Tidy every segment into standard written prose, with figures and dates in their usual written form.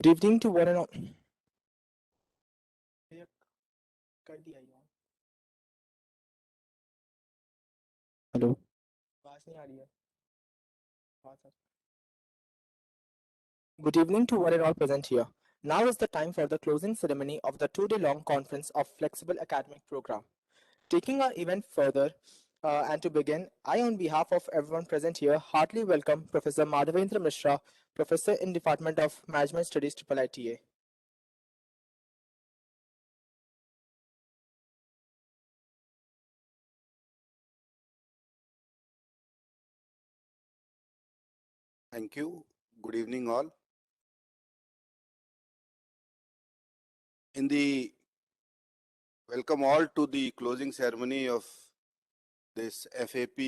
Good evening to one and all. भैया, कर दिया ये on. हेलो, आवाज नहीं आ रही है. आवाज आ- Good evening to one and all present here. Now is the time for the closing ceremony of the 2-day long conference of Flexible Academic Program. Taking our event further, and to begin, I, on behalf of everyone present here, heartily welcome Professor Madhavendra Mishra, Professor in Department of Management Studies, IIITA. Thank you. Good evening, all. In the welcome all to the closing ceremony of this FAP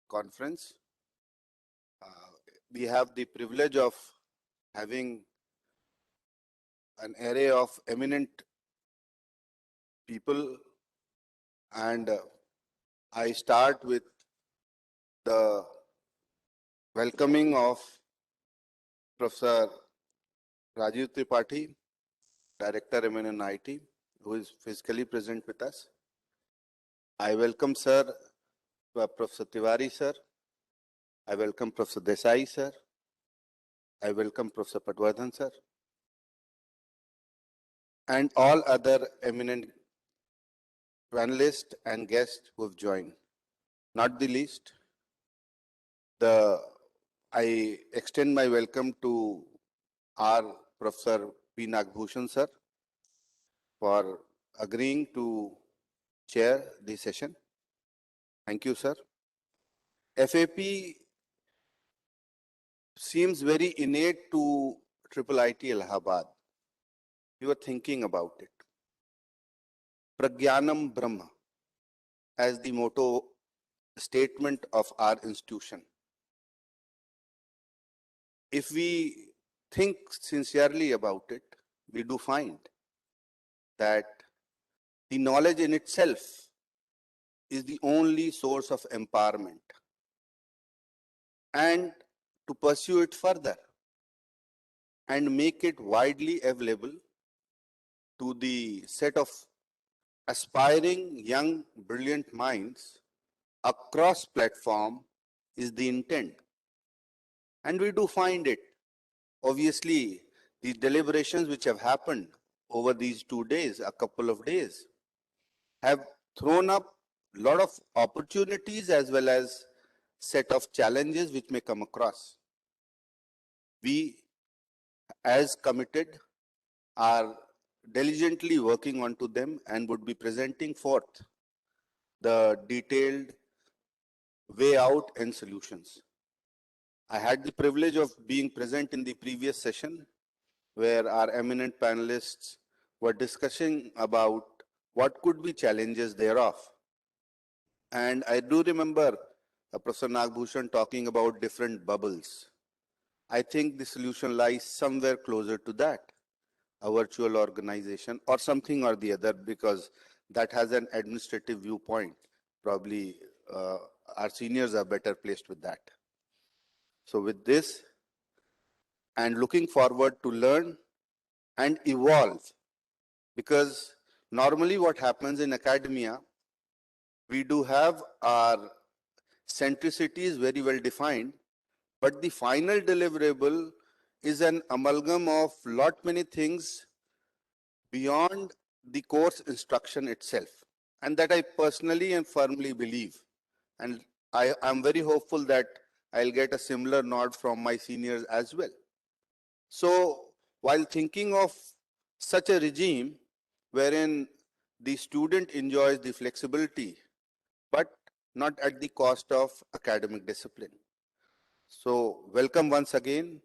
conference. We have the privilege of having an array of eminent people, and I start with the welcoming of Professor Rajiv Tripathi, Director MNNIT, who is physically present with us. I welcome Sir Professor Tiwari, sir. I welcome Professor Desai, sir. I welcome Professor Patwardhan, sir, and all other eminent panelists and guests who have joined. Not the least, I extend my welcome to our Professor P. Nagbhushan, sir, for agreeing to chair the session. Thank you, sir. FAP seems very innate to IIIT Allahabad. You were thinking about it. Pragyanam Brahma as the motto statement of our institution. If we think sincerely about it, we do find that the knowledge in itself is the only source of empowerment. And to pursue it further and make it widely available to the set of aspiring young, brilliant minds across platform is the intent. And we do find it. Obviously, the deliberations which have happened over these 2 days, a couple of days, have thrown up a lot of opportunities as well as set of challenges which may come across. We, as committed, are diligently working onto them and would be presenting forth the detailed way out and solutions. I had the privilege of being present in the previous session where our eminent panelists were discussing about what could be challenges thereof. And I do remember Professor Nagbhushan talking about different bubbles. I think the solution lies somewhere closer to that, a virtual organization or something or the other, because that has an administrative viewpoint. Probably our seniors are better placed with that. So with this, and looking forward to learn and evolve, because normally what happens in academia, we do have our centricities very well defined, but the final deliverable is an amalgam of lot many things beyond the course instruction itself. And that I personally and firmly believe. And I am very hopeful that I'll get a similar nod from my seniors as well. So while thinking of such a regime wherein the student enjoys the flexibility, but not at the cost of academic discipline. So welcome once again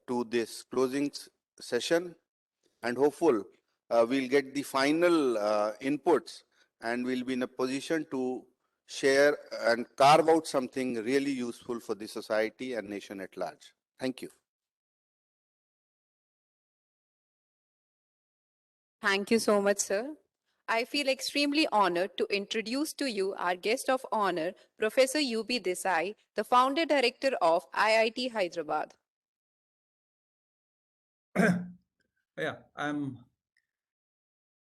to this closing session, and hopeful we'll get the final inputs and we'll be in a position to share and carve out something really useful for the society and nation at large. Thank you. Thank you so much, sir. I feel extremely honored to introduce to you our guest of honor, Professor U.B. Desai, the founder director of IIT Hyderabad. Yeah,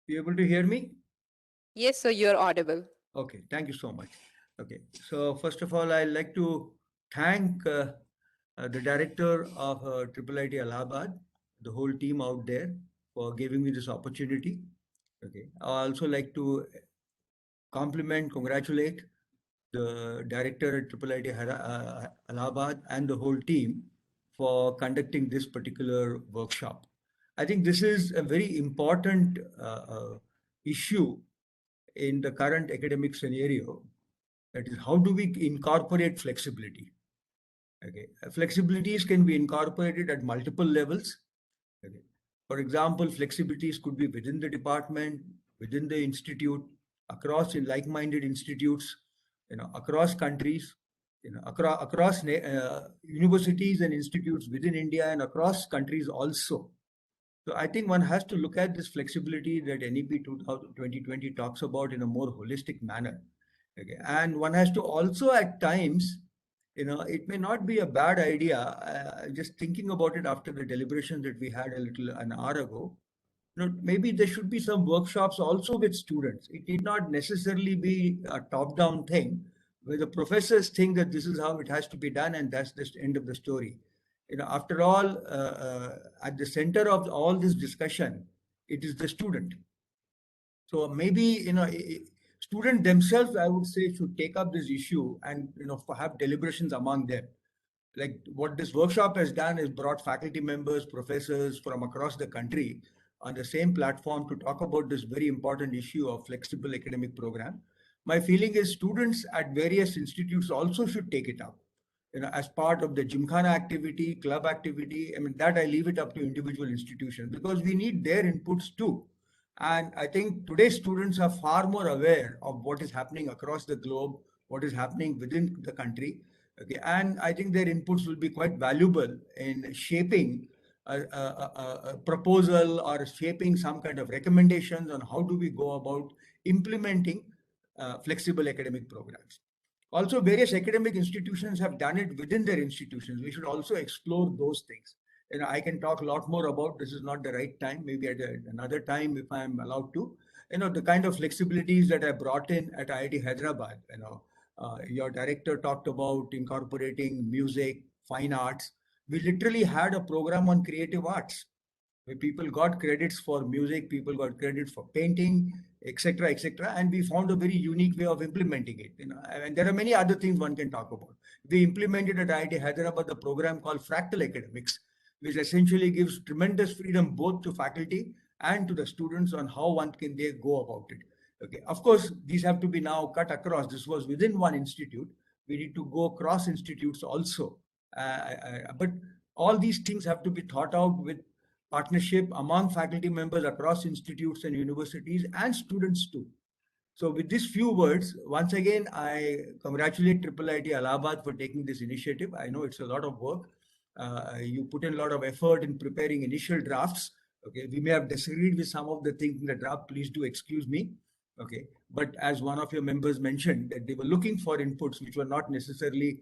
you able to hear me? Yes, sir, you're audible. Okay, thank you so much. Okay, so first of all, I'd like to thank the director of Triple IT Allahabad, the whole team out there for giving me this opportunity. Okay, I also like to compliment, congratulate the director at Triple IT Allahabad and the whole team for conducting this particular workshop. I think this is a very important issue in the current academic scenario. That is, how do we incorporate flexibility? Okay, flexibilities can be incorporated at multiple levels. Okay. For example, flexibilities could be within the department, within the institute, across in like-minded institutes, across countries, across universities and institutes within India and across countries also. So I think one has to look at this flexibility that NEP 2020 talks about in a more holistic manner. Okay. And one has to also at times, it may not be a bad idea, just thinking about it after the deliberations that we had an hour ago, maybe there should be some workshops also with students. It need not necessarily be a top-down thing where the professors think that this is how it has to be done and that's the end of the story. After all, at the center of all this discussion, it is the student. So maybe, students themselves, I would say, should take up this issue and, have deliberations among them. Like what this workshop has done is brought faculty members, professors from across the country on the same platform to talk about this very important issue of flexible academic program. My feeling is students at various institutes also should take it up, as part of the Gymkhana activity, club activity. I mean, that I leave it up to individual institutions because we need their inputs too. And I think today's students are far more aware of what is happening across the globe, what is happening within the country. Okay, and I think their inputs will be quite valuable in shaping a proposal or shaping some kind of recommendations on how do we go about implementing flexible academic programs. Also, various academic institutions have done it within their institutions. We should also explore those things. I can talk a lot more about, this is not the right time, maybe at another time if I'm allowed to. The kind of flexibilities that I brought in at IIT Hyderabad, your director talked about incorporating music, fine arts. We literally had a program on creative arts where people got credits for music, people got credits for painting, etc., etc. And we found a very unique way of implementing it. And there are many other things one can talk about. We implemented at IIT Hyderabad a program called Fractal Academics, which essentially gives tremendous freedom both to faculty and to the students on how they go about it. Okay, of course, these have to be now cut across. This was within one institute. We need to go across institutes also. But all these things have to be thought out with partnership among faculty members across institutes and universities and students too. So with these few words, once again, I congratulate Triple IT Allahabad for taking this initiative. I know it's a lot of work. You put in a lot of effort in preparing initial drafts. Okay, we may have disagreed with some of the things in the draft. Please do excuse me. Okay, but as one of your members mentioned, that they were looking for inputs which were not necessarily,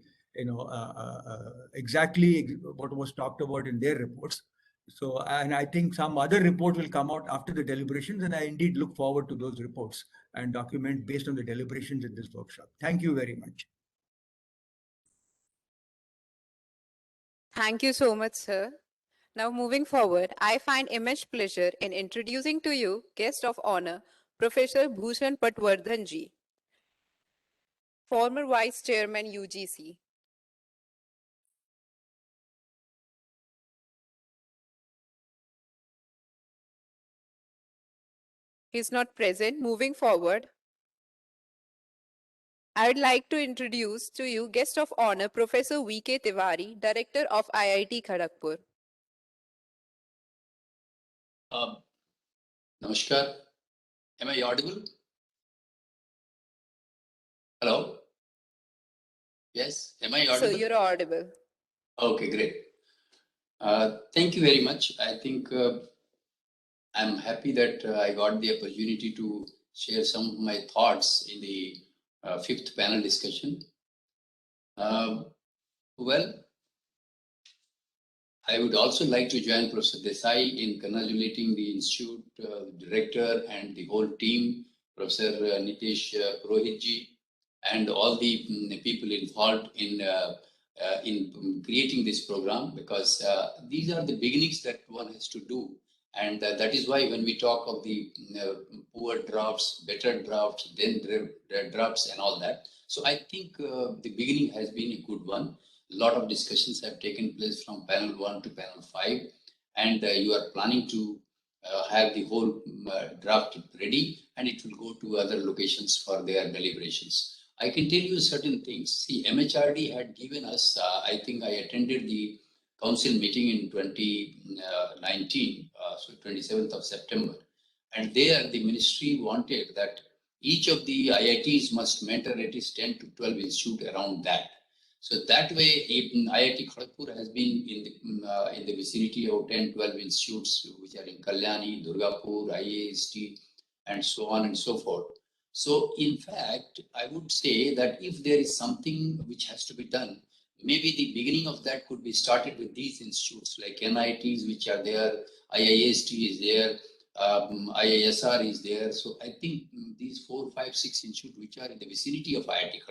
exactly what was talked about in their reports. So, and I think some other report will come out after the deliberations, and I indeed look forward to those reports and document based on the deliberations in this workshop. Thank you very much. Thank you so much, sir. Now, moving forward, I find immense pleasure in introducing to you guest of honor, Professor Bhushan Patwardhan ji, former Vice Chairman UGC. He is not present. Moving forward, I would like to introduce to you guest of honor, Professor V.K. Tiwari, Director of IIT Kharagpur. Namaskar. Am I audible? Hello? Yes, am I audible? So you're audible. Okay, great. Thank you very much. I think I'm happy that I got the opportunity to share some of my thoughts in the fifth panel discussion. Well, I would also like to join Professor Desai in congratulating the institute director and the whole team, Professor Nitesh Purohitji, and all the people involved in creating this program, because these are the beginnings that one has to do. And that is why when we talk of the poor drafts, better drafts, then drafts and all that. So I think the beginning has been a good one. A lot of discussions have taken place from panel 1 to panel 5, and you are planning to have the whole draft ready, and it will go to other locations for their deliberations. I can tell you certain things. See, MHRD had given us, I think I attended the council meeting in 2019, so 27th of September. And there the ministry wanted that each of the IITs must mentor at least 10 to 12 institutes around that. So that way, IIT Kharagpur has been in the vicinity of 10, 12 institutes, which are in Kalyani, Durgapur, IAST, and so on and so forth. So in fact, I would say that if there is something which has to be done, maybe the beginning of that could be started with these institutes like NITs, which are there, IIST is there, IISR is there. So I think these 4, 5, 6 institutes which are in the vicinity of IIT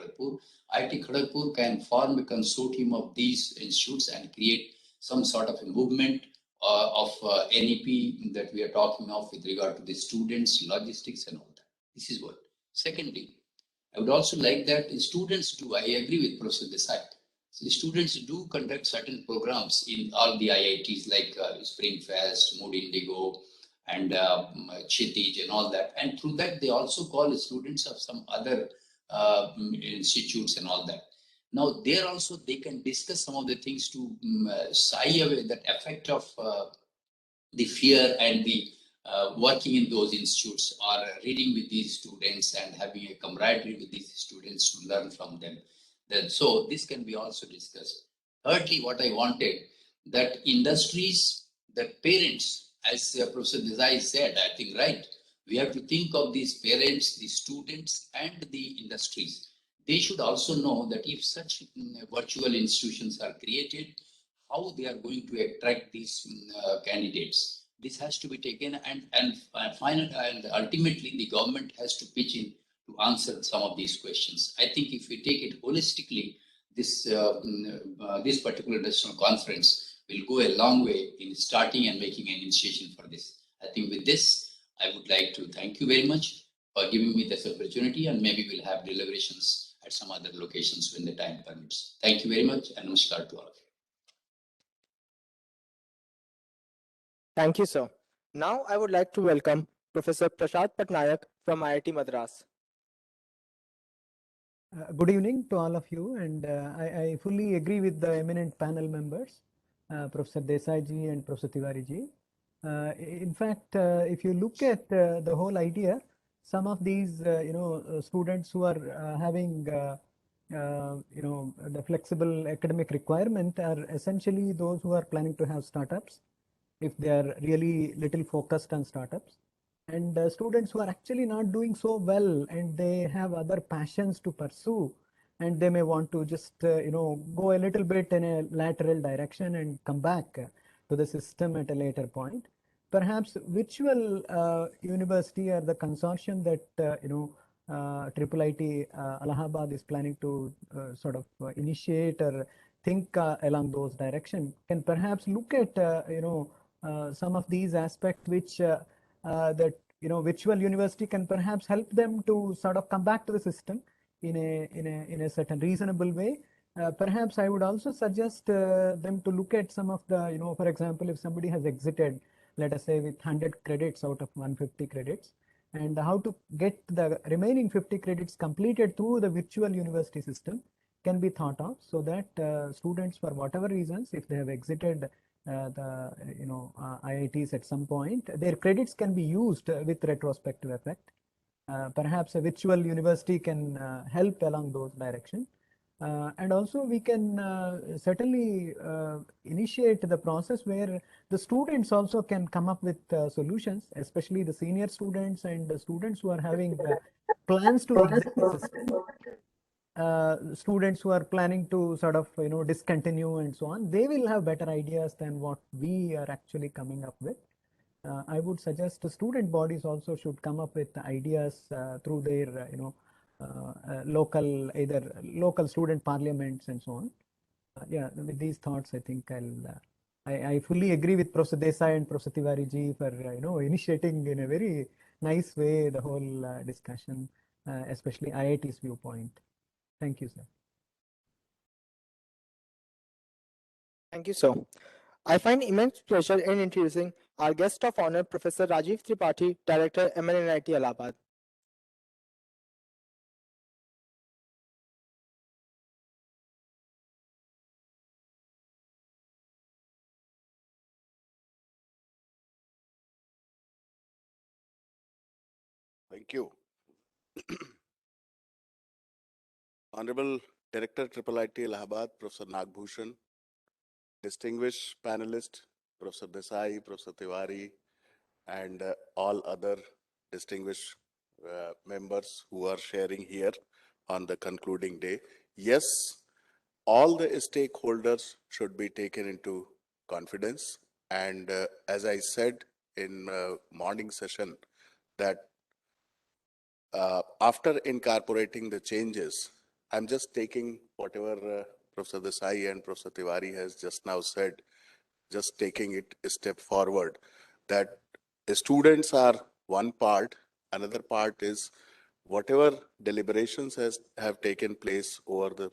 Kharagpur can form a consortium of these institutes and create some sort of a movement of NEP that we are talking of with regard to the students, logistics and all that. This is what. Secondly, I would also like that students do, I agree with Professor Desai, so students do conduct certain programs in all the IITs like Spring Fest, Mood Indigo, and Kshitij and all that. And through that, they also call the students of some other institutes and all that. Now, there also they can discuss some of the things to shy away that effect of the fear and the working in those institutes, or reading with these students and having a camaraderie with these students to learn from them. Then, so this can be also discussed. Thirdly, what I wanted, that industries, that parents, as Professor Desai said, I think right, we have to think of these parents, the students and the industries. They should also know that if such virtual institutions are created, how they are going to attract these candidates. This has to be taken, and ultimately the government has to pitch in to answer some of these questions. I think if we take it holistically, this particular national conference will go a long way in starting and making an initiation for this. I think with this, I would like to thank you very much for giving me this opportunity, and maybe we'll have deliberations at some other locations when the time permits. Thank you very much, and namaskar to all of you. Thank you, sir. Now I would like to welcome Professor Prashad Patnaik from IIT Madras. Good evening to all of you, and I fully agree with the eminent panel members, Professor Desai ji and Professor Tiwari ji. In fact, if you look at the whole idea, some of these students who are having the flexible academic requirement are essentially those who are planning to have startups, if they are really little focused on startups. And students who are actually not doing so well and they have other passions to pursue, and they may want to just go a little bit in a lateral direction and come back to the system at a later point. Perhaps virtual university or the consortium that IIIT Allahabad is planning to sort of initiate or think along those directions can perhaps look at some of these aspects which that virtual university can perhaps help them to sort of come back to the system in a certain reasonable way. Perhaps I would also suggest them to look at some of the for example, if somebody has exited, let us say, with 100 credits out of 150 credits, and how to get the remaining 50 credits completed through the virtual university system can be thought of, so that students, for whatever reasons, if they have exited the IITs at some point, their credits can be used with retrospective effect. Perhaps a virtual university can help along those directions. And also we can certainly initiate the process where the students also can come up with solutions, especially the senior students and the students who are having plans to exit the system. students who are planning to sort of, discontinue and so on, they will have better ideas than what we are actually coming up with. I would suggest the student bodies also should come up with ideas through their, local, either local student parliaments and so on. Yeah, with these thoughts, I think I fully agree with Professor Desai and Professor Tiwari ji for, initiating in a very nice way the whole discussion, especially IIT's viewpoint. Thank you, sir. Thank you, sir. I find immense pleasure in introducing our guest of honor, Professor Rajiv Tripathi, Director, MNNIT Allahabad. Thank you. Honorable Director, IIIT Allahabad, Professor Nagbhushan, distinguished panelist, Professor Desai, Professor Tiwari, and all other distinguished members who are sharing here on the concluding day. Yes, all the stakeholders should be taken into confidence. And as I said in morning session, that after incorporating the changes, I'm just taking whatever Professor Desai and Professor Tiwari has just now said, just taking it a step forward, that the students are one part, another part is whatever deliberations have taken place over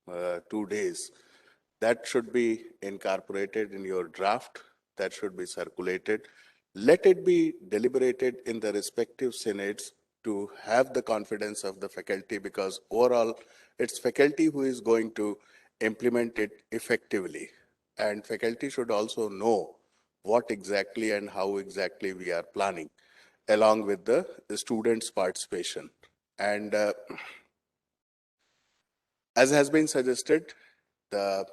the 2 days, that should be incorporated in your draft, that should be circulated. Let it be deliberated in the respective senates to have the confidence of the faculty, because overall it's faculty who is going to implement it effectively. And faculty should also know what exactly and how exactly we are planning, along with the students' participation. And as has been suggested, the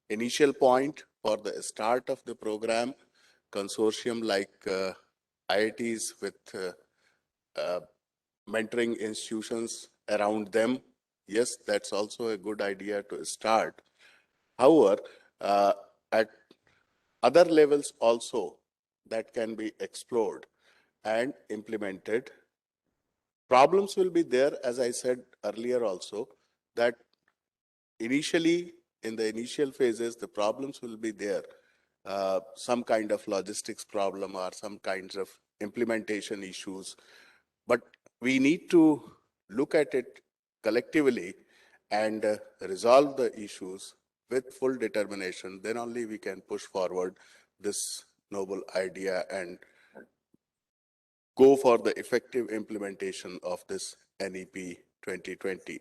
initial point for the start of the program, consortium like IITs with mentoring institutions around them, yes, that's also a good idea to start. However, at other levels also that can be explored and implemented. Problems will be there, as I said earlier also, that initially, in the initial phases, the problems will be there. Some kind of logistics problem or some kinds of implementation issues. But we need to look at it collectively and resolve the issues with full determination. Then only we can push forward this noble idea and go for the effective implementation of this NEP 2020.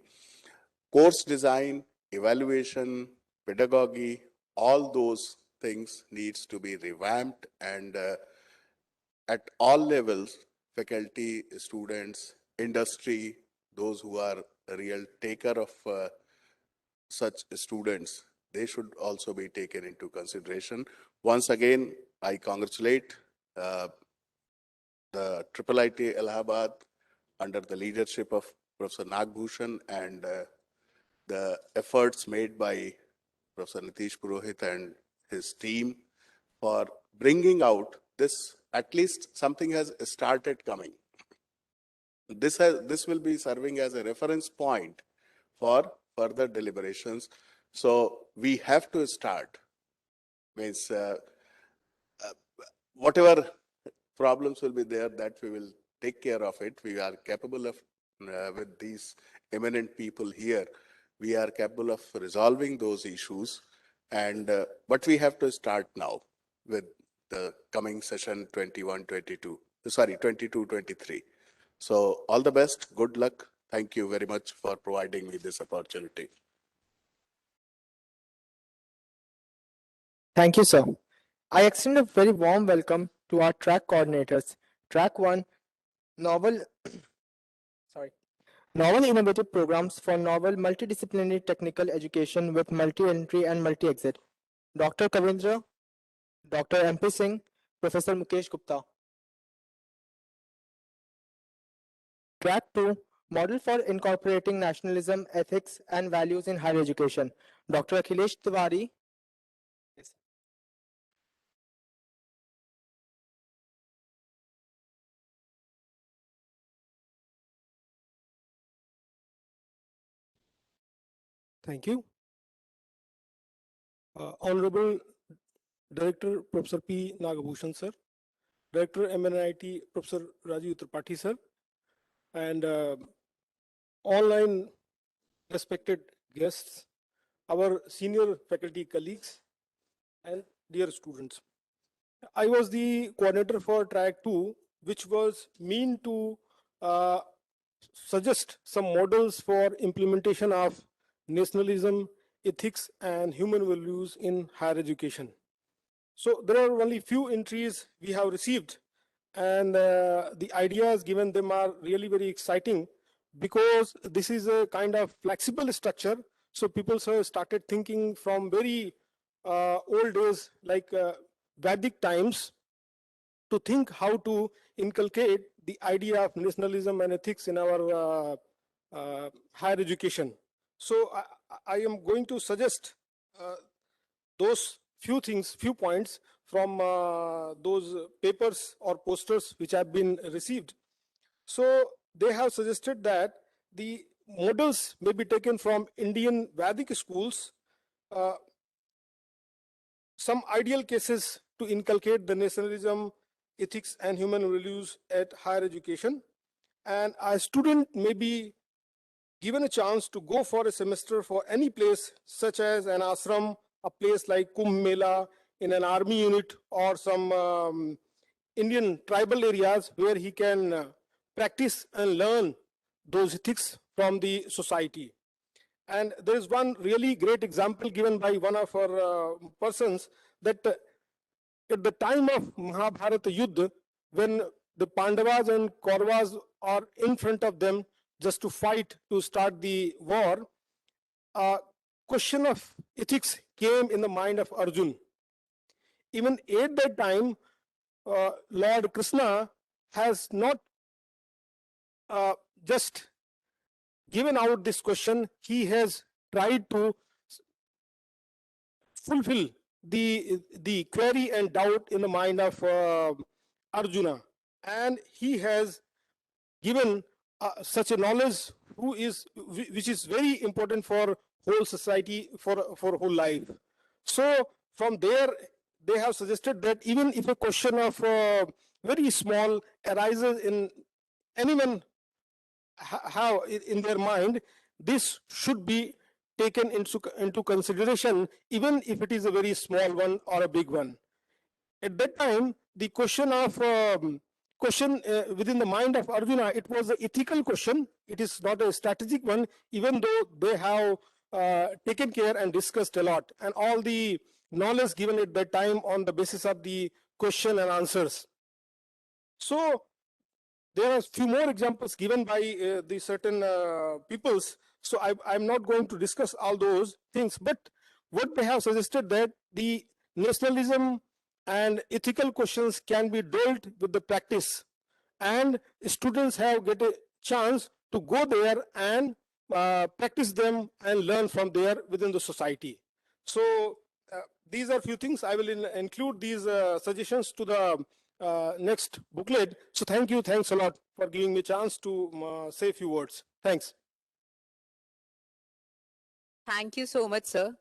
Course design, evaluation, pedagogy, all those things needs to be revamped, and at all levels, faculty, students, industry, those who are a real taker of such students, they should also be taken into consideration. Once again, I congratulate the IIIT Allahabad under the leadership of Professor Nagbhushan and the efforts made by Professor Nitish Purohit and his team for bringing out this. At least something has started coming. This will be serving as a reference point for further deliberations. So we have to start. Means whatever problems will be there, that we will take care of it. We are capable of, with these eminent people here, we are capable of resolving those issues. And but we have to start now with the coming session 21-22. Sorry, 22-23. So all the best. Good luck. Thank you very much for providing me this opportunity. Thank you, sir. I extend a very warm welcome to our track coordinators. Track 1, novel, sorry, novel innovative programs for novel multidisciplinary technical education with multi-entry and multi-exit. Dr. Kavindra, Dr. MP Singh, Professor Mukesh Gupta. Track 2, Model for Incorporating Nationalism, Ethics and Values in Higher Education, Dr. Akhilesh Tiwari. Thank you. Honorable Director Professor P. Nagabhushan sir, Director MNIT Professor Rajiv Tripathi sir, and online respected guests, our senior faculty colleagues, and dear students. I was the coordinator for track 2, which was mean to uh, suggest some models for implementation of nationalism, ethics, and human values in higher education. So there are only few entries we have received, and the ideas given them are really very exciting because this is a kind of flexible structure. So people have started thinking from very old days, like Vedic times, to think how to inculcate the idea of nationalism and ethics in our higher education. So I am going to suggest those few points from those papers or posters which have been received. So they have suggested that the models may be taken from Indian Vedic schools, uh, some ideal cases to inculcate the nationalism, ethics, and human values at higher education. And a student may be given a chance to go for a semester for any place, such as an ashram, a place like Kumbh Mela, in an army unit, or some Indian tribal areas where he can practice and learn those ethics from the society. And there is one really great example given by one of our persons that at the time of Mahabharata Yuddha, when the Pandavas and Kauravas are in front of them just to fight to start the war, a question of ethics came in the mind of Arjun. Even at that time, Lord Krishna has not just given out this question, he has tried to fulfill the query and doubt in the mind of Arjuna. And he has given such a knowledge which is very important for whole society, for whole life. So from there, they have suggested that even if a question of very small arises in anyone have in their mind, this should be taken into consideration, even if it is a very small one or a big one. At that time, the question of question within the mind of Arjuna, it was an ethical question. It is not a strategic one, even though they have taken care and discussed a lot, and all the knowledge given at that time on the basis of the question and answers. So there are few more examples given by the certain peoples. So I'm not going to discuss all those things, but what they have suggested that the nationalism and ethical questions can be dealt with the practice, and students have get a chance to go there and practice them and learn from there within the society. So these are few things. I will include these suggestions to the next booklet. So thank you. Thanks a lot for giving me a chance to say a few words. Thanks. Thank you so much, sir.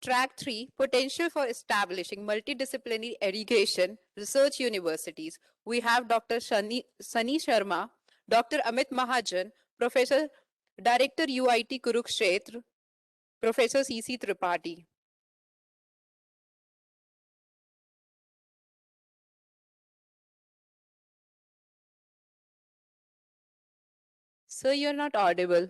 Track 3, Potential for Establishing Multidisciplinary Education Research Universities. We have Dr. Sunny Sharma, Dr. Amit Mahajan, Professor Director UIT Kurukshetra, Professor C.C. Tripathi. Sir, you're not audible.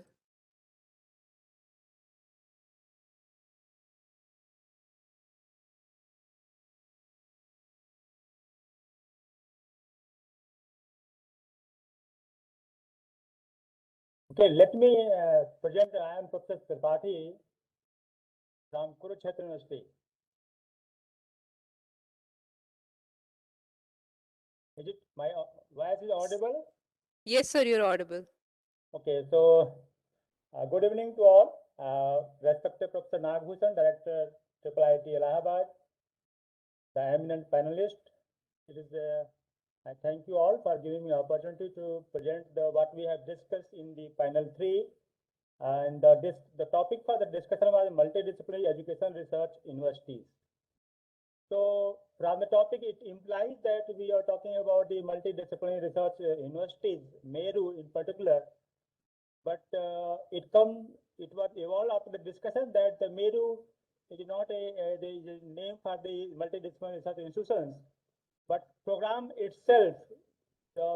Okay, let me present. I am Professor Tripathi from Kurukshetra University. Is it my voice is audible? Yes, sir, you're audible. Okay, so good evening to all. Respected Professor Nagbhushan, Director, IIIT Allahabad, the eminent panelist. I thank you all for giving me the opportunity to present what we have discussed in the panel 3. And the topic for the discussion was multidisciplinary education research universities. So from the topic, it implies that we are talking about the multidisciplinary research universities, MERU in particular. But it was evolved after the discussion that the MERU is not the name for the multidisciplinary research institutions, but program itself.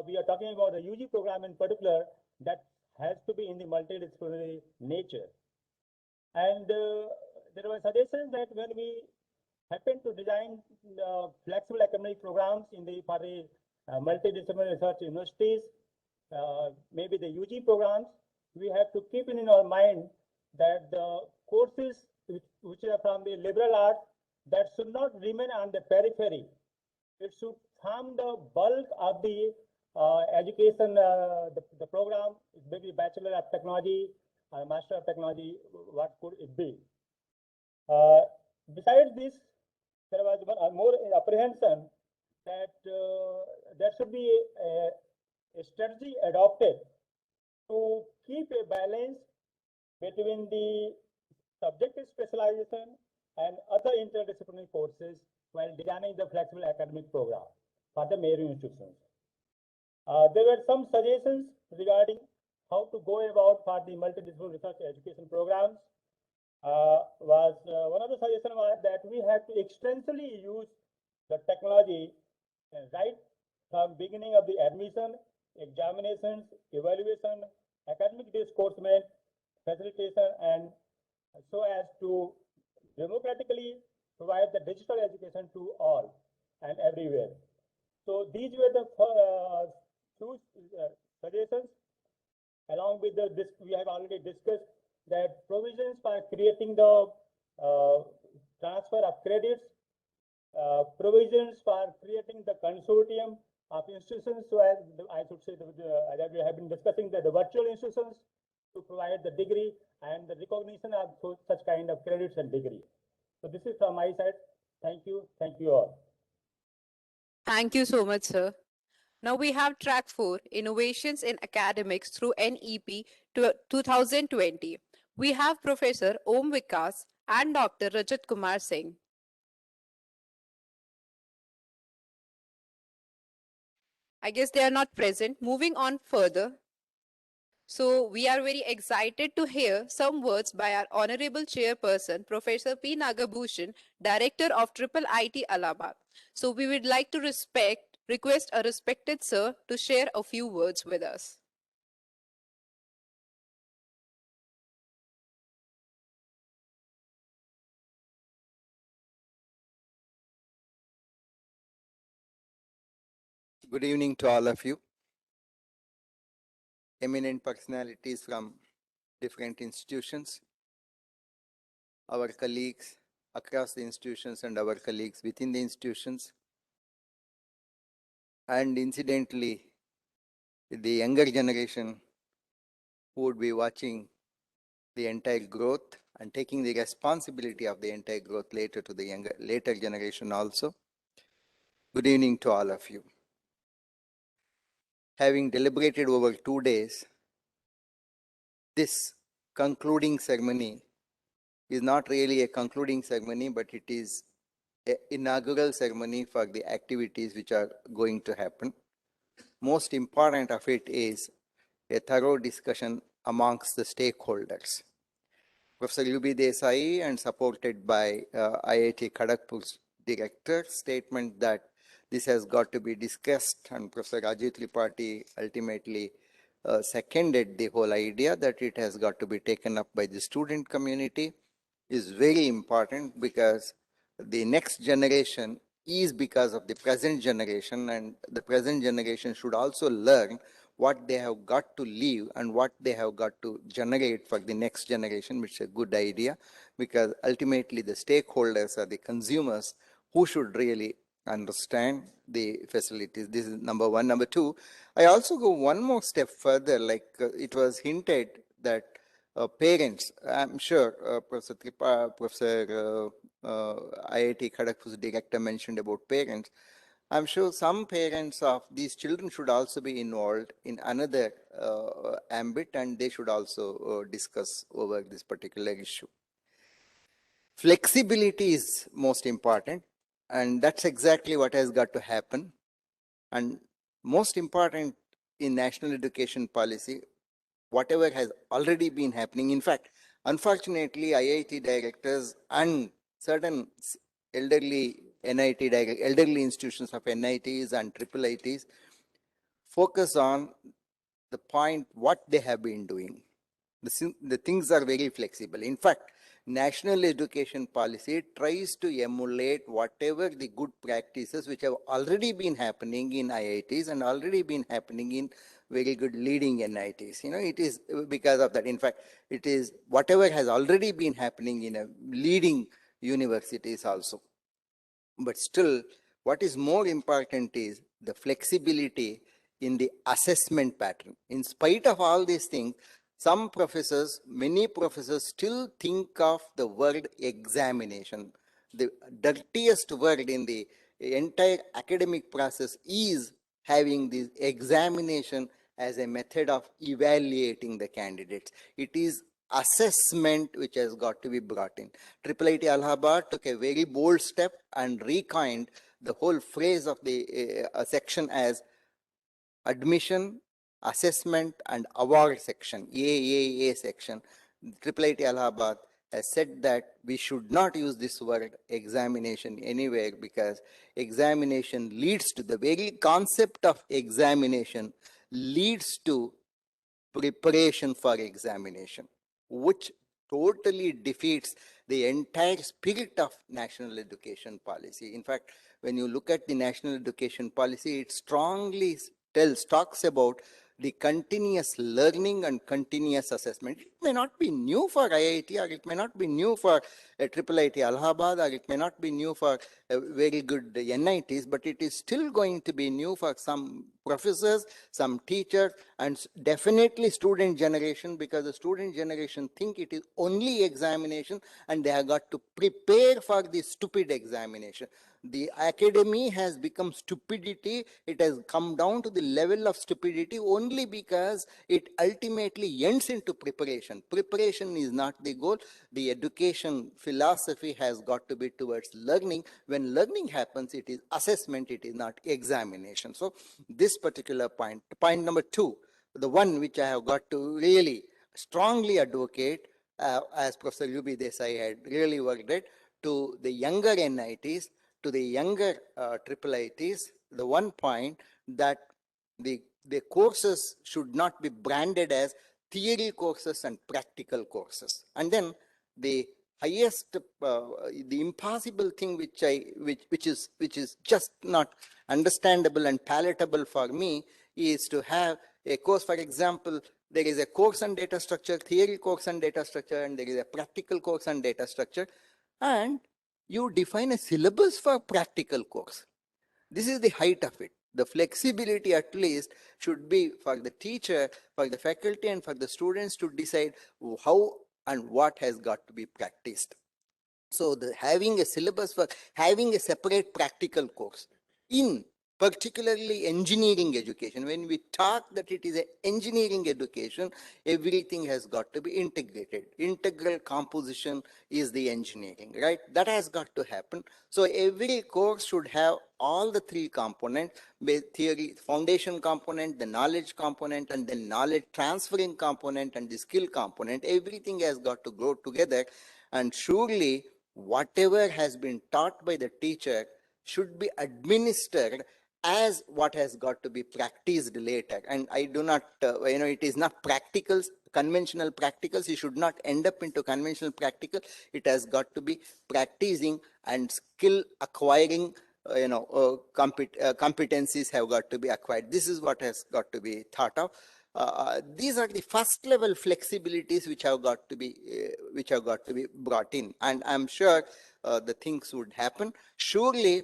We are talking about the UG program in particular that has to be in the multidisciplinary nature. And there were suggestions that when we happen to design flexible academic programs for the multidisciplinary research universities, maybe the UG programs, we have to keep in our mind that the courses which are from the liberal arts, that should not remain on the periphery. It should form the bulk of the education, the program, maybe Bachelor of Technology, Master of Technology, what could it be? Besides this, there was one more apprehension that there should be a strategy adopted to keep a balance between the subjective specialization and other interdisciplinary courses while designing the flexible academic program for the MERU institutions. There were some suggestions regarding how to go about for the multidisciplinary research education programs. One of the suggestions was that we have to extensively use the technology right from beginning of the admission, examinations, evaluation, academic discoursement, facilitation, and so as to democratically provide the digital education to all and everywhere. So these were the two suggestions. Along with this, we have already discussed that provisions for creating the transfer of credits, provisions for creating the consortium of institutions, so as I should say that we have been discussing the virtual institutions to provide the degree and the recognition of such kind of credits and degree. So this is from my side. Thank you all. Thank you so much, sir. Now we have track 4, Innovations in Academics through NEP 2020. We have Professor Om Vikas and Dr. Rajat Kumar Singh. I guess they are not present. Moving on further. So we are very excited to hear some words by our Honorable Chairperson, Professor P. Nagabhushan, Director of IIIT Allahabad. So we would like to request a respected sir to share a few words with us. Good evening to all of you. Eminent personalities from different institutions, our colleagues across the institutions and our colleagues within the institutions, and incidentally, the younger generation who would be watching the entire growth and taking the responsibility of the entire growth later to the later generation also. Good evening to all of you. Having deliberated over 2 days, this concluding ceremony is not really a concluding ceremony, but it is an inaugural ceremony for the activities which are going to happen. Most important of it is a thorough discussion amongst the stakeholders. Professor U.B. Desai, and supported by IIT Kharagpur's director, statement that this has got to be discussed, and Professor Rajiv Tripathi ultimately seconded the whole idea that it has got to be taken up by the student community, is very important, because the next generation is because of the present generation, and the present generation should also learn what they have got to leave and what they have got to generate for the next generation, which is a good idea, because ultimately the stakeholders are the consumers who should really understand the facilities. This is number one. Number two, I also go one more step further, like it was hinted that parents, I'm sure Professor IIT Kharagpur's director mentioned about parents. I'm sure some parents of these children should also be involved in another ambit, and they should also discuss over this particular issue. Flexibility is most important, and that's exactly what has got to happen. And most important in national education policy, whatever has already been happening. In fact, unfortunately, IIT directors and certain elderly elderly institutions of NITs and IIITs focus on the point what they have been doing. The things are very flexible. In fact, national education policy tries to emulate whatever the good practices which have already been happening in IITs and already been happening in very good leading NITs. You know, it is because of that. In fact, it is whatever has already been happening in a leading universities also. But still, what is more important is the flexibility in the assessment pattern. In spite of all these things, some professors, many professors still think of the word examination. The dirtiest word in the entire academic process is having this examination as a method of evaluating the candidates. It is assessment which has got to be brought in. IIIT Allahabad took a very bold step and recoined the whole phrase of the section as admission, assessment, and award section, AAA section. IIIT Allahabad has said that we should not use this word examination anywhere, because examination leads to, the very concept of examination leads to preparation for examination, which totally defeats the entire spirit of national education policy. In fact, when you look at the national education policy, it strongly talks about the continuous learning and continuous assessment. It may not be new for IIT, or it may not be new for IIIT Allahabad, or it may not be new for very good NITs, but it is still going to be new for some professors, some teachers, and definitely student generation, because the student generation think it is only examination and they have got to prepare for the stupid examination. The academy has become stupidity. It has come down to the level of stupidity only because it ultimately ends into preparation. Preparation is not the goal. The education philosophy has got to be towards learning. When learning happens, it is assessment, it is not examination. So this particular point number two, the one which I have got to really strongly advocate, as Professor UB Desai had really worked it, to the younger NITs, to the younger IIITs, the one point that the courses should not be branded as theory courses and practical courses. And then the highest, the impossible thing which is just not understandable and palatable for me is to have a course. For example, there is a course on data structure, theory course on data structure, and there is a practical course on data structure, and you define a syllabus for practical course. This is the height of it. The flexibility at least should be for the teacher, for the faculty, and for the students to decide how and what has got to be practiced. So having a syllabus for having a separate practical course in particularly engineering education, when we talk that it is an engineering education, everything has got to be integrated. Integral composition is the engineering, right? That has got to happen. So every course should have all the three components: theory, foundation component, the knowledge component, and then knowledge transferring component and the skill component. Everything has got to go together, and surely whatever has been taught by the teacher should be administered as what has got to be practiced later. And I do not, it is not practicals, conventional practicals. You should not end up into conventional practical. It has got to be practicing and skill acquiring, competencies have got to be acquired. This is what has got to be thought of. These are the first level flexibilities which have got to be brought in, and I'm sure the things would happen. Surely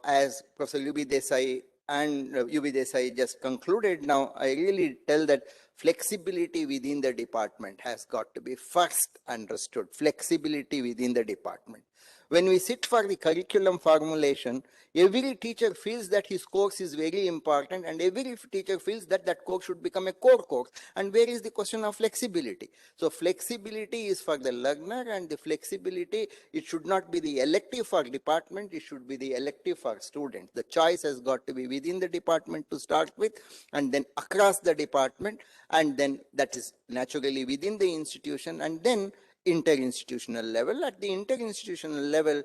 as Professor UB Desai and UB Desai just concluded now, I really tell that flexibility within the department has got to be first understood. Flexibility within the department. When we sit for the curriculum formulation, every teacher feels that his course is very important, and every teacher feels that that course should become a core course. And where is the question of flexibility? So flexibility is for the learner, and the flexibility, it should not be the elective for department, it should be the elective for students. The choice has got to be within the department to start with, and then across the department, and then that is naturally within the institution, and then interinstitutional level. At the interinstitutional level,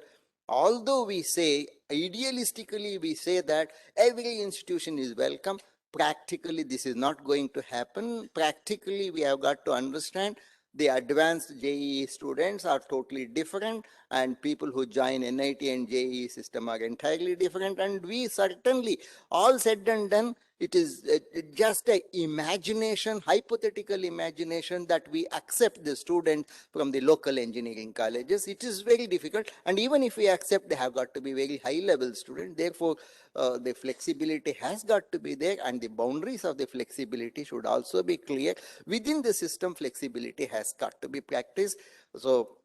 although we say, idealistically, we say that every institution is welcome, practically this is not going to happen. Practically, we have got to understand the advanced JEE students are totally different, and people who join NIT and JEE system are entirely different. And we certainly, all said and done, it is just a imagination, hypothetical imagination, that we accept the students from the local engineering colleges. It is very difficult, and even if we accept, they have got to be very high level students. Therefore, the flexibility has got to be there, and the boundaries of the flexibility should also be clear. Within the system, flexibility has got to be practiced. So,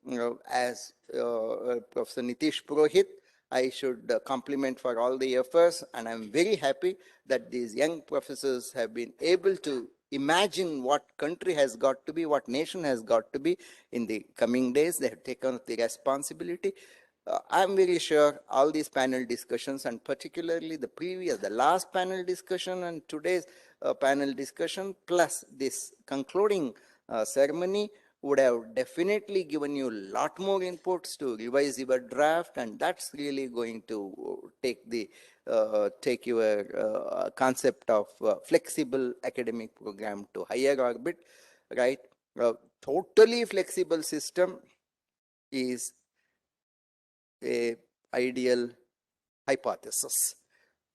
as Professor Nitish Purohit, I should compliment for all the efforts, and I'm very happy that these young professors have been able to imagine what country has got to be, what nation has got to be in the coming days. They have taken the responsibility. I'm very sure all these panel discussions, and particularly the last panel discussion and today's panel discussion, plus this concluding ceremony, would have definitely given you a lot more inputs to revise your draft, and that's really going to take your concept of flexible academic program to higher orbit, right? Totally flexible system is a ideal hypothesis.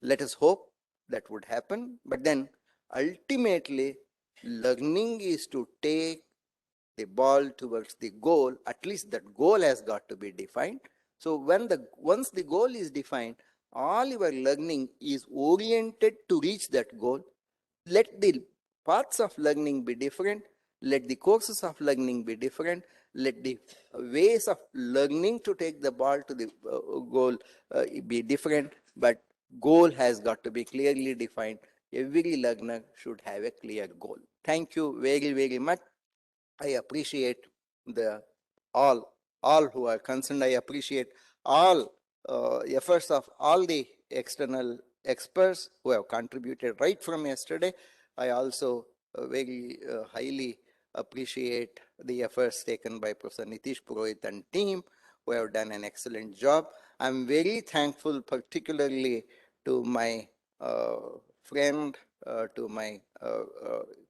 Let us hope that would happen, but then ultimately learning is to take the ball towards the goal. At least that goal has got to be defined. So once the goal is defined, all your learning is oriented to reach that goal. Let the paths of learning be different. Let the courses of learning be different. Let the ways of learning to take the ball to the goal be different. But goal has got to be clearly defined. Every learner should have a clear goal. Thank you very, very much. I appreciate all who are concerned. I appreciate all efforts of all the external experts who have contributed right from yesterday. I also very highly appreciate the efforts taken by Professor Nitish Purohit and team, who have done an excellent job. I'm very thankful particularly to my friend, to my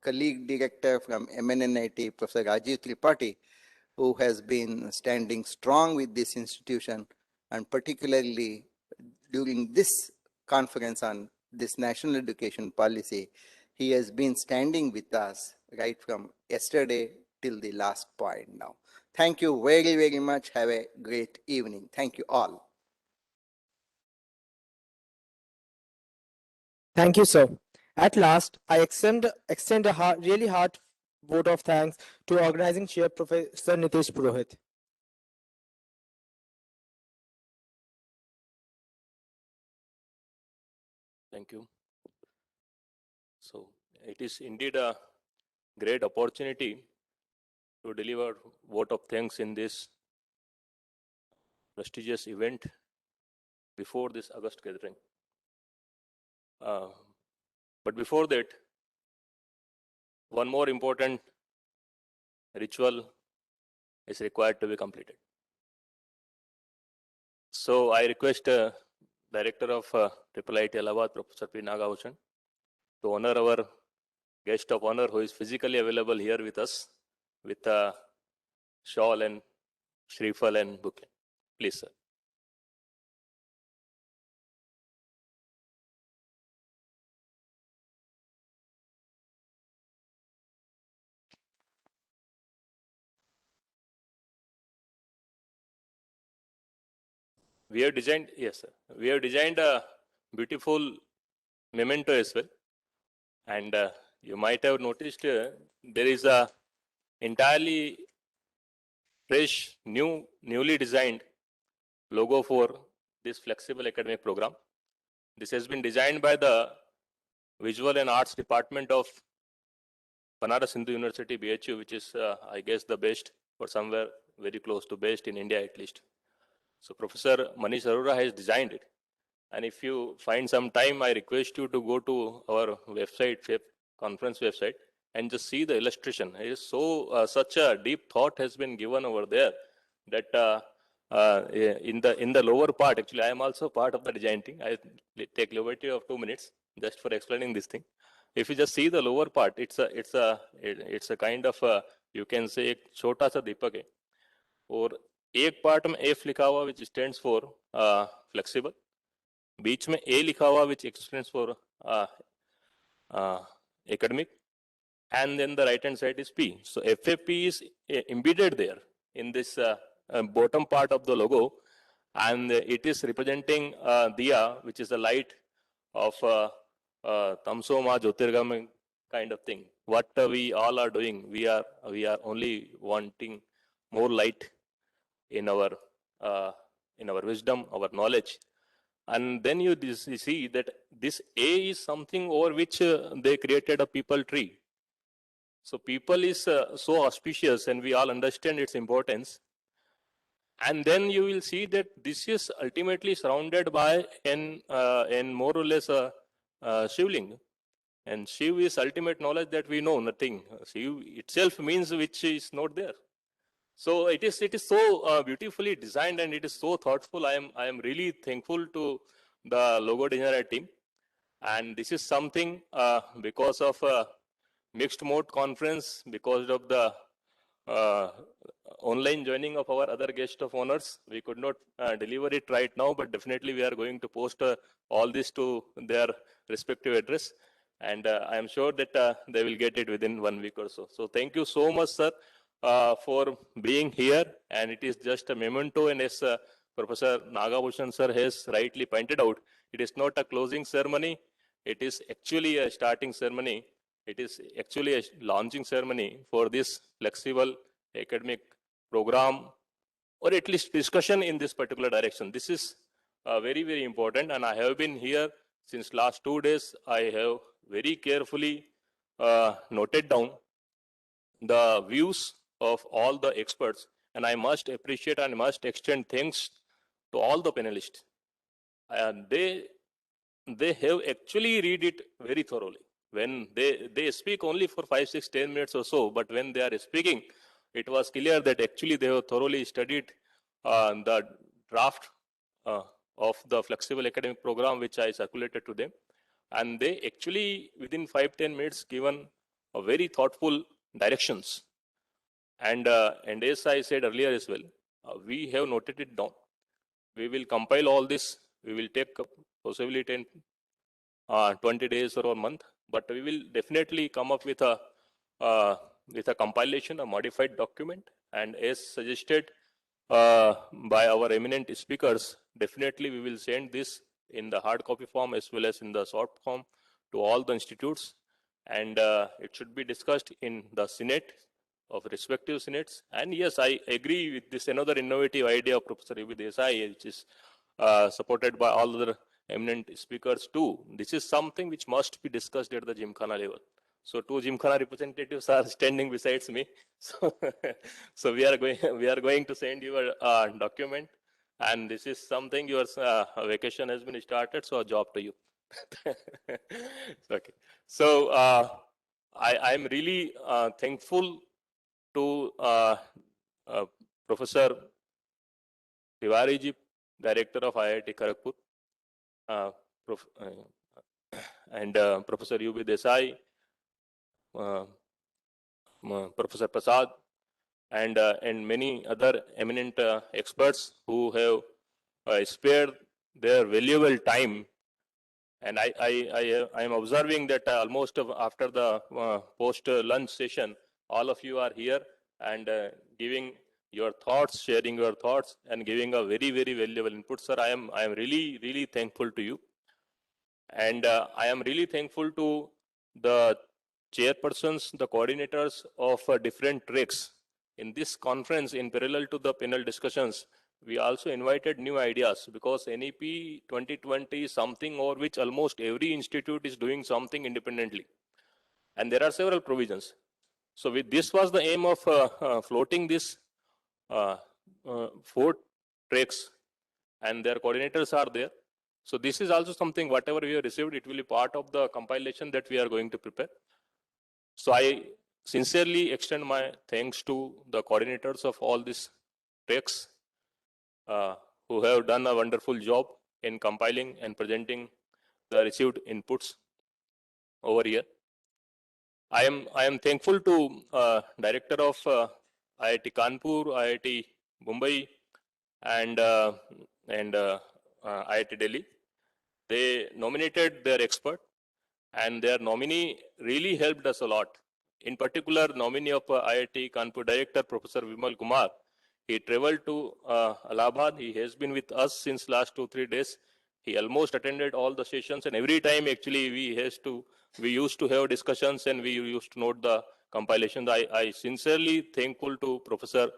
colleague director from MNNIT, Professor Rajiv Tripathi, who has been standing strong with this institution, and particularly during this conference on this national education policy, he has been standing with us right from yesterday till the last point now. Thank you very, very much. Have a great evening. Thank you all. Thank you, sir. At last, I extend a really heart vote of thanks to organizing chair Professor Nitish Purohit. Thank you. So it is indeed a great opportunity to deliver vote of thanks in this prestigious event before this August gathering. But before that, one more important ritual is required to be completed. So I request Director of IIIT Allahabad, Professor P. Nagabhushan, to honor our guest of honor who is physically available here with us with a shawl and shrifal and bouquet. Please, sir. we have designed, yes, sir. We have designed a beautiful memento as well. And you might have noticed there is a entirely fresh, newly designed logo for this flexible academic program. This has been designed by the Visual and Arts Department of Banaras Hindu University, BHU, which is, I guess, the best or somewhere very close to best in India at least. So Professor Manish Arora has designed it. And if you find some time, I request you to go to our website, conference website, and just see the illustration. It is so, such a deep thought has been given over there that in the lower part, actually, I am also part of the design team. I take liberty of 2 minutes just for explaining this thing. If you just see the lower part, it's a kind of a, you can say एक छोटा सा दीपक है और एक part में F लिखा हुआ which stands for flexible, बीच में A लिखा हुआ which stands for academic, and then the right hand side is P. So FAP is embedded there in this bottom part of the logo, and it is representing Diya, which is the light of Tamso Ma Jyotirgamay kind of thing. What we all are doing, we are only wanting more light in our wisdom, our knowledge. And then you see that this A is something over which they created a people tree. So people is so auspicious, and we all understand its importance. And then you will see that this is ultimately surrounded by an more or less a Shivling. And Shiv is ultimate knowledge that we know nothing. Shiv itself means which is not there. So it is so beautifully designed, and it is so thoughtful. I am really thankful to the logo designer team. And this is something because of mixed mode conference, because of the online joining of our other guest of honors, we could not deliver it right now, but definitely we are going to post all this to their respective address, and I am sure that they will get it within 1 week or so. So thank you so much, sir, for being here, and it is just a memento, and as Professor Nagabhushan sir has rightly pointed out, it is not a closing ceremony, it is actually a starting ceremony. It is actually a launching ceremony for this flexible academic program, or at least discussion in this particular direction. This is very, very important, and I have been here since last 2 days. I have very carefully noted down the views of all the experts, and I must appreciate and must extend thanks to all the panelists. They have actually read it very thoroughly. When they speak only for 5, 6, 10 minutes or so, but when they are speaking, it was clear that actually they have thoroughly studied the draft of the flexible academic program which I circulated to them, and they actually within 5, 10 minutes given a very thoughtful directions. And as I said earlier as well, we have noted it down. We will compile all this. We will take possibly 10, 20 days or a month, but we will definitely come up with a compilation, a modified document, and as suggested by our eminent speakers, definitely we will send this in the hard copy form as well as in the soft form to all the institutes, and it should be discussed in the Senate of respective senates. And yes, I agree with this another innovative idea of Professor U.B. Desai, which is supported by all other eminent speakers too. This is something which must be discussed at the Gymkhana level. So 2 Gymkhana representatives are standing besides me. So we are going to send you a document, and this is something your vacation has been started, so a job to you. Okay. So I am really thankful to Professor Tiwari ji, Director of IIT Kharagpur, and Professor U.B. Desai, Professor Prasad, and many other eminent experts who have spared their valuable time. And I am observing that almost after the post lunch session, all of you are here and giving your thoughts, sharing your thoughts, and giving a very, very valuable input. Sir, I am really, really thankful to you. And I am really thankful to the chairpersons, the coordinators of different tracks. In this conference, in parallel to the panel discussions, we also invited new ideas because NEP 2020 is something over which almost every institute is doing something independently. And there are several provisions. So this was the aim of floating this 4 tracks, and their coordinators are there. So this is also something, whatever we have received, it will be part of the compilation that we are going to prepare. So I sincerely extend my thanks to the coordinators of all these tracks who have done a wonderful job in compiling and presenting the received inputs over here. I am thankful to director of IIT Kanpur, IIT Mumbai, and IIT Delhi. They nominated their expert, and their nominee really helped us a lot. In particular, nominee of IIT Kanpur director, Professor Vimal Kumar, he traveled to Allahabad. He has been with us since last 2-3 days. He almost attended all the sessions, and every time actually we used to have discussions and we used to note the compilations. I sincerely thankful to Professor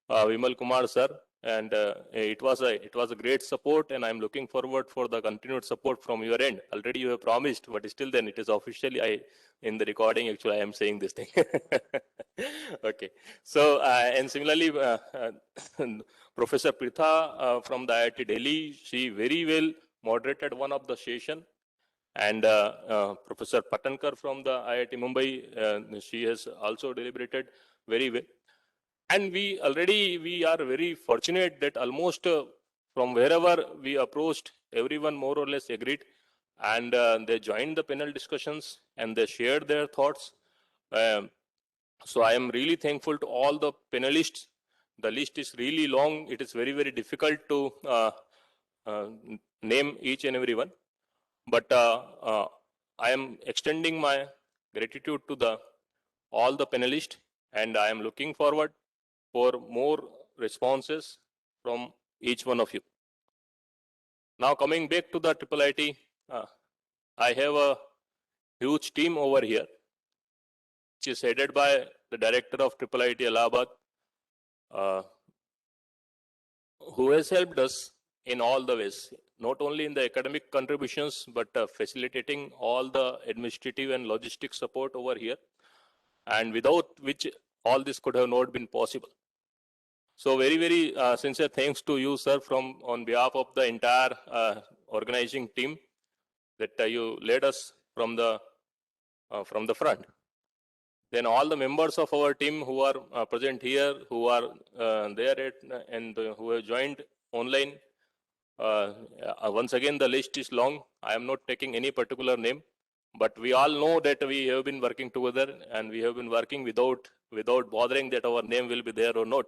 Vimal Kumar sir, and it was a great support, and I'm looking forward for the continued support from your end. Already you have promised, but still then it is officially in the recording actually I am saying this thing. Okay, so and similarly Professor Pritha from the IIT Delhi, she very well moderated one of the session, and Professor Patankar from the IIT Mumbai, she has also deliberated very well. And we are very fortunate that almost from wherever we approached, everyone more or less agreed, and they joined the panel discussions and they shared their thoughts. So I am really thankful to all the panelists. The list is really long. It is very, very difficult to name each and every one. But I am extending my gratitude to all the panelists, and I am looking forward for more responses from each one of you. Now coming back to the IIIT, I have a huge team over here, which is headed by the director of IIIT Allahabad, who has helped us in all the ways, not only in the academic contributions, but facilitating all the administrative and logistic support over here, and without which all this could have not been possible. So very, very sincere thanks to you, sir, on behalf of the entire organizing team, that you led us from the front. Then all the members of our team who are present here, who are there and who have joined online. Once again, the list is long. I am not taking any particular name, but we all know that we have been working together, and we have been working without bothering that our name will be there or not.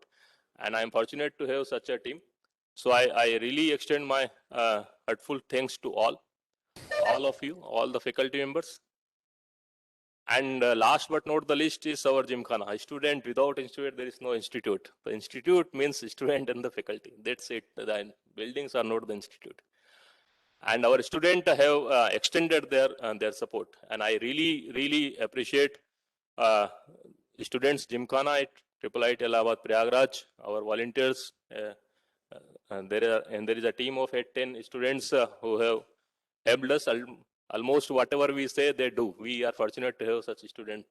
And I am fortunate to have such a team. So I really extend my heartfelt thanks to all of you, all the faculty members. And last but not the least is our Gymkhana. A student, without institute, there is no institute. The institute means student and the faculty. That's it. The buildings are not the institute. And our students have extended their support. And I really, really appreciate students Gymkhana at IIIT Allahabad Prayagraj, our volunteers. And there is a team of 8-10 students who have helped us. Almost whatever we say, they do. We are fortunate to have such a student.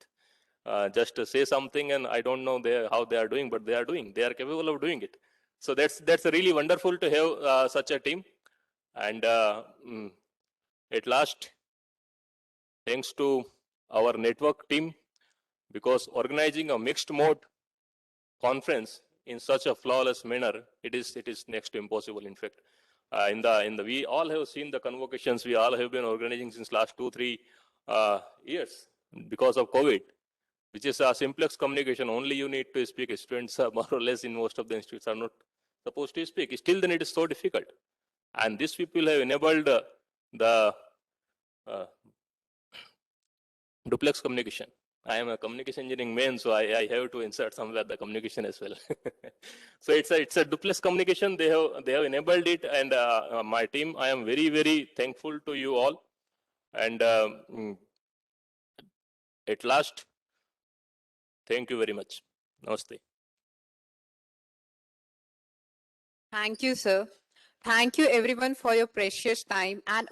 Just to say something, and I don't know how they are doing, but they are doing. They are capable of doing it. So that's really wonderful to have such a team. And at last, thanks to our network team, because organizing a mixed mode conference in such a flawless manner, it is next to impossible. In fact, we all have seen the convocations we all have been organizing since last 2-3 years because of COVID, which is a simplex communication. Only you need to speak. Students are more or less in most of the institutes are not supposed to speak. Still, then it is so difficult. And these people have enabled the duplex communication. I am a communication engineering main, so I have to insert somewhere the communication as well. So it's a duplex communication. They have enabled it, and my team, I am very thankful to you all. And at last, thank you very much. Namaste. Thank you, sir. Thank you everyone for your precious time and